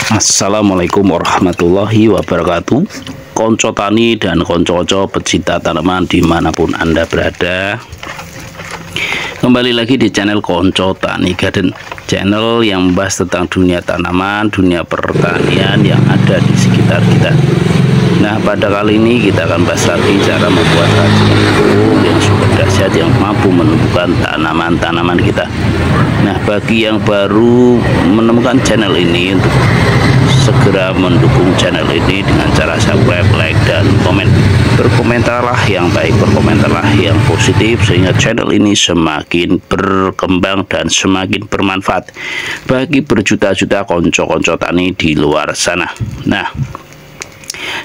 Assalamualaikum warahmatullahi wabarakatuh. Konco tani dan konco-konco pecinta tanaman dimanapun Anda berada, kembali lagi di channel Konco Tani Garden, channel yang membahas tentang dunia tanaman, dunia pertanian yang ada di sekitar kita. Nah, pada kali ini kita akan bahas lagi cara membuat racikan pupuk yang super dahsyat yang mampu menumbuhkan tanaman-tanaman kita. Nah, bagi yang baru menemukan channel ini, untuk segera mendukung channel ini dengan cara subscribe, like, dan komen. Berkomentarlah yang baik, berkomentarlah yang positif, sehingga channel ini semakin berkembang dan semakin bermanfaat bagi berjuta-juta konco-konco tani di luar sana. Nah,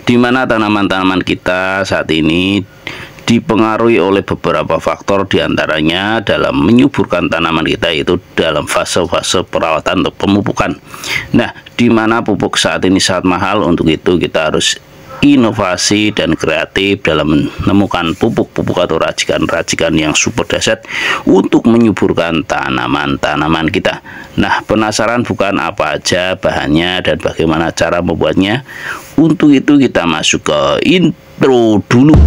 di mana tanaman-tanaman kita saat ini dipengaruhi oleh beberapa faktor, diantaranya dalam menyuburkan tanaman kita, yaitu dalam fase-fase perawatan atau pemupukan. Nah, di mana pupuk saat ini sangat mahal, untuk itu kita harus inovasi dan kreatif dalam menemukan pupuk-pupuk atau racikan-racikan yang super dahsyat untuk menyuburkan tanaman-tanaman kita. Nah, penasaran bukan apa aja bahannya dan bagaimana cara membuatnya? Untuk itu kita masuk ke intro dulu.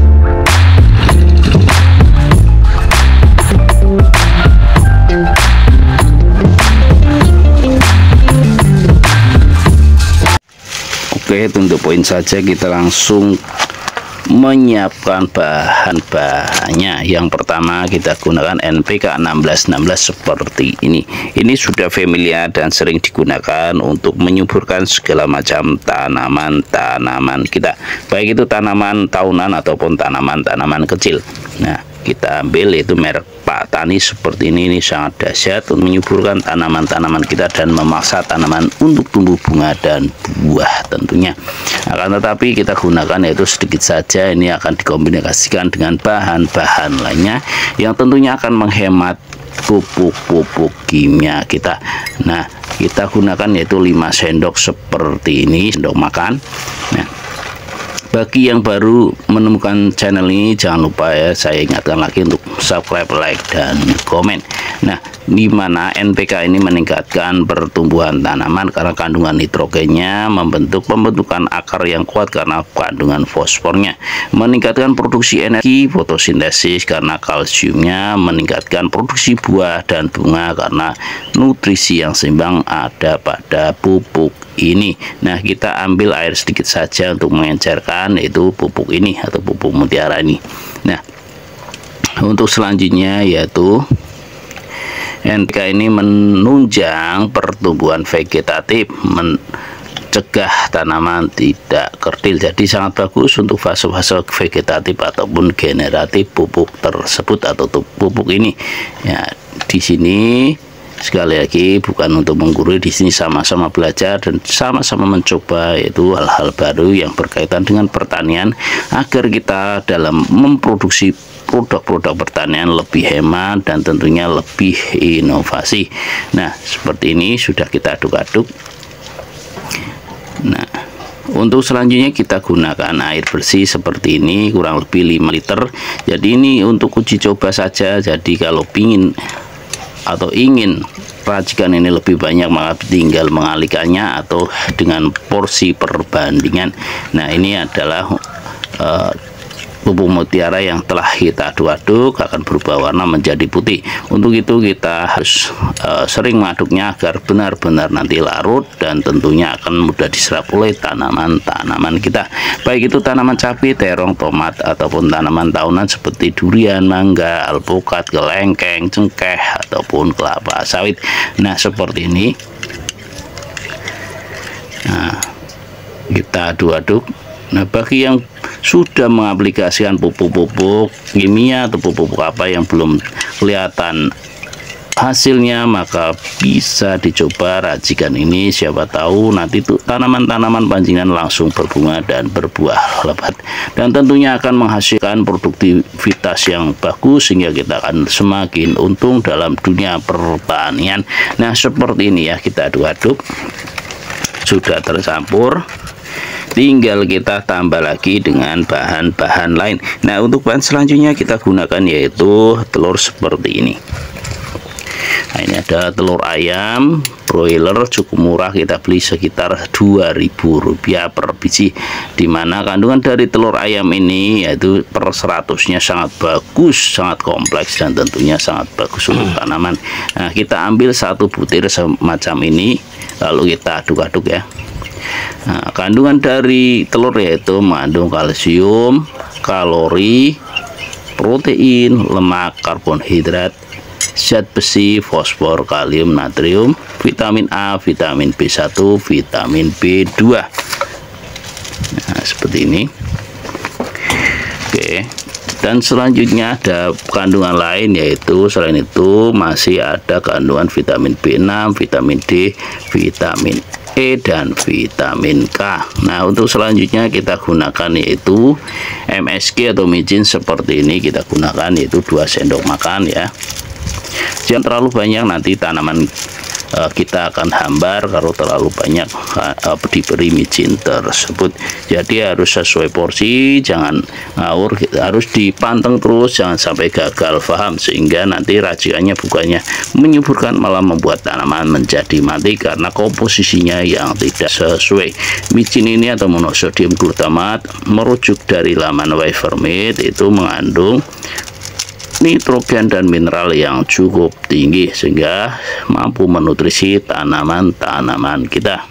Oke, untuk poin saja kita langsung menyiapkan bahan-bahannya. Yang pertama kita gunakan NPK 1616 seperti ini. Ini sudah familiar dan sering digunakan untuk menyuburkan segala macam tanaman-tanaman kita, baik itu tanaman tahunan ataupun tanaman-tanaman kecil. Nah, kita ambil yaitu merek Pak Tani seperti ini sangat dahsyat untuk menyuburkan tanaman-tanaman kita dan memaksa tanaman untuk tumbuh bunga dan buah tentunya. Akan tetapi kita gunakan yaitu sedikit saja, ini akan dikombinasikan dengan bahan-bahan lainnya yang tentunya akan menghemat pupuk-pupuk kimia kita. Nah, kita gunakan yaitu 5 sendok seperti ini, sendok makan. Nah, bagi yang baru menemukan channel ini, jangan lupa ya, saya ingatkan lagi untuk subscribe, like, dan komen. Nah, di mana NPK ini meningkatkan pertumbuhan tanaman karena kandungan nitrogennya, membentuk pembentukan akar yang kuat karena kandungan fosfornya, meningkatkan produksi energi fotosintesis karena kalsiumnya, meningkatkan produksi buah dan bunga karena nutrisi yang seimbang ada pada pupuk ini. Nah, kita ambil air sedikit saja untuk mengencerkan yaitu pupuk ini atau pupuk mutiara ini. Nah, untuk selanjutnya yaitu NPK ini menunjang pertumbuhan vegetatif, mencegah tanaman tidak kerdil. Jadi sangat bagus untuk fase-fase vegetatif ataupun generatif pupuk tersebut atau pupuk ini. Ya, di sini sekali lagi bukan untuk menggurui, di sini sama-sama belajar dan sama-sama mencoba yaitu hal-hal baru yang berkaitan dengan pertanian agar kita dalam memproduksi produk-produk pertanian lebih hemat dan tentunya lebih inovasi. Nah, seperti ini sudah kita aduk-aduk. Nah, untuk selanjutnya kita gunakan air bersih seperti ini kurang lebih 5 liter. Jadi ini untuk uji coba saja. Jadi kalau ingin racikan ini lebih banyak, maka tinggal mengalihkannya atau dengan porsi perbandingan. Nah, ini adalah pupuk mutiara yang telah kita aduk-aduk akan berubah warna menjadi putih. Untuk itu kita harus sering mengaduknya agar benar-benar nanti larut dan tentunya akan mudah diserap oleh tanaman-tanaman kita, baik itu tanaman cabai, terong, tomat ataupun tanaman tahunan seperti durian, mangga, alpukat, kelengkeng, cengkeh ataupun kelapa sawit. Nah, seperti ini. Nah, kita aduk-aduk. Nah, bagi yang sudah mengaplikasikan pupuk-pupuk kimia atau pupuk apa yang belum kelihatan hasilnya, maka bisa dicoba racikan ini. Siapa tahu nanti tuh tanaman-tanaman pancingan langsung berbunga dan berbuah lebat, dan tentunya akan menghasilkan produktivitas yang bagus sehingga kita akan semakin untung dalam dunia pertanian. Nah, seperti ini ya, kita aduk-aduk, sudah tercampur. Tinggal kita tambah lagi dengan bahan-bahan lain. Nah, untuk bahan selanjutnya kita gunakan yaitu telur seperti ini. Nah, ini ada telur ayam broiler cukup murah, kita beli sekitar Rp2.000 per biji, dimana kandungan dari telur ayam ini yaitu per 100-nya sangat bagus, sangat kompleks, dan tentunya sangat bagus untuk tanaman. Nah, kita ambil 1 butir semacam ini, lalu kita aduk-aduk ya. Nah, kandungan dari telur yaitu mengandung kalsium, kalori, protein, lemak, karbohidrat, zat besi, fosfor, kalium, natrium, vitamin A, vitamin B1, vitamin B2. Nah, seperti ini. Oke. Dan selanjutnya ada kandungan lain, yaitu selain itu masih ada kandungan vitamin B6, vitamin D, vitamin E, dan vitamin K. Nah, untuk selanjutnya kita gunakan yaitu MSG atau micin seperti ini, kita gunakan yaitu 2 sendok makan ya. Jangan terlalu banyak, nanti tanaman kita akan hambar kalau terlalu banyak diberi micin tersebut. Jadi harus sesuai porsi, jangan ngawur, harus dipanteng terus, jangan sampai gagal paham, sehingga nanti racikannya bukannya menyuburkan malah membuat tanaman menjadi mati karena komposisinya yang tidak sesuai. Micin ini atau monosodium glutamat merujuk dari laman Weavermith, itu mengandung nitrogen dan mineral yang cukup tinggi sehingga mampu menutrisi tanaman-tanaman kita.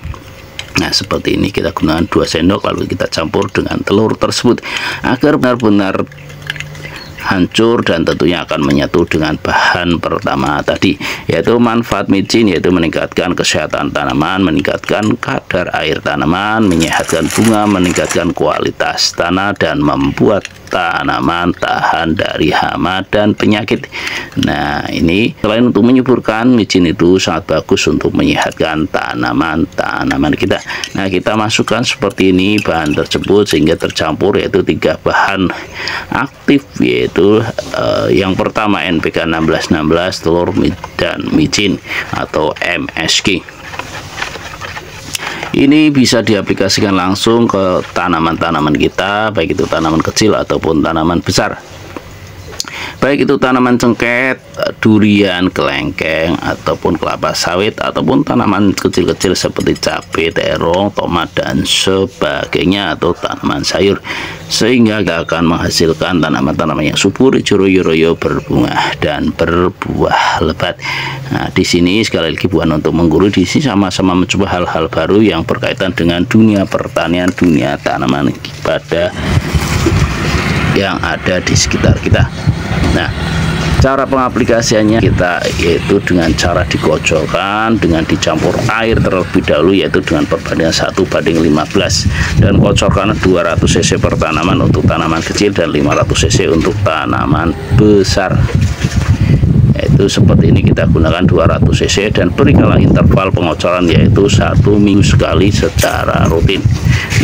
Nah, seperti ini kita gunakan 2 sendok, lalu kita campur dengan telur tersebut agar benar-benar hancur dan tentunya akan menyatu dengan bahan pertama tadi, yaitu manfaat micin yaitu meningkatkan kesehatan tanaman, meningkatkan kadar air tanaman, menyehatkan bunga, meningkatkan kualitas tanah, dan membuat tanaman tahan dari hama dan penyakit. Nah, ini selain untuk menyuburkan, micin itu sangat bagus untuk menyehatkan tanaman-tanaman kita. Nah, kita masukkan seperti ini bahan tersebut sehingga tercampur, yaitu 3 bahan aktif, yaitu yang pertama NPK 1616, telur dan micin atau MSG. Ini bisa diaplikasikan langsung ke tanaman-tanaman kita, baik itu tanaman kecil ataupun tanaman besar. Baik itu tanaman cengkeh, durian, kelengkeng, ataupun kelapa sawit, ataupun tanaman kecil-kecil seperti cabai, terong, tomat, dan sebagainya, atau tanaman sayur, sehingga akan menghasilkan tanaman-tanaman yang subur, royo-royo, berbunga, dan berbuah lebat. Nah, di sini sekali lagi bukan untuk menggurui, di sini sama-sama mencoba hal-hal baru yang berkaitan dengan dunia pertanian, dunia tanaman pada yang ada di sekitar kita. Nah, cara pengaplikasiannya kita yaitu dengan cara dikocokkan dengan dicampur air terlebih dahulu, yaitu dengan perbandingan 1:15, dan kocorkan 200 cc per tanaman untuk tanaman kecil dan 500 cc untuk tanaman besar. Yaitu seperti ini, kita gunakan 200 cc dan berikanlah interval pengocoran yaitu 1 minggu sekali secara rutin.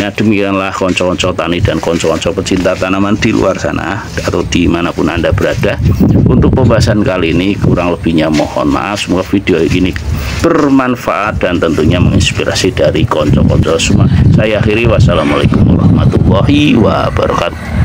Nah, demikianlah konco-konco tani dan konco-konco pecinta tanaman di luar sana atau dimanapun Anda berada. Untuk pembahasan kali ini kurang lebihnya mohon maaf. Semoga video ini bermanfaat dan tentunya menginspirasi dari konco-konco semua. Saya akhiri, wassalamualaikum warahmatullahi wabarakatuh.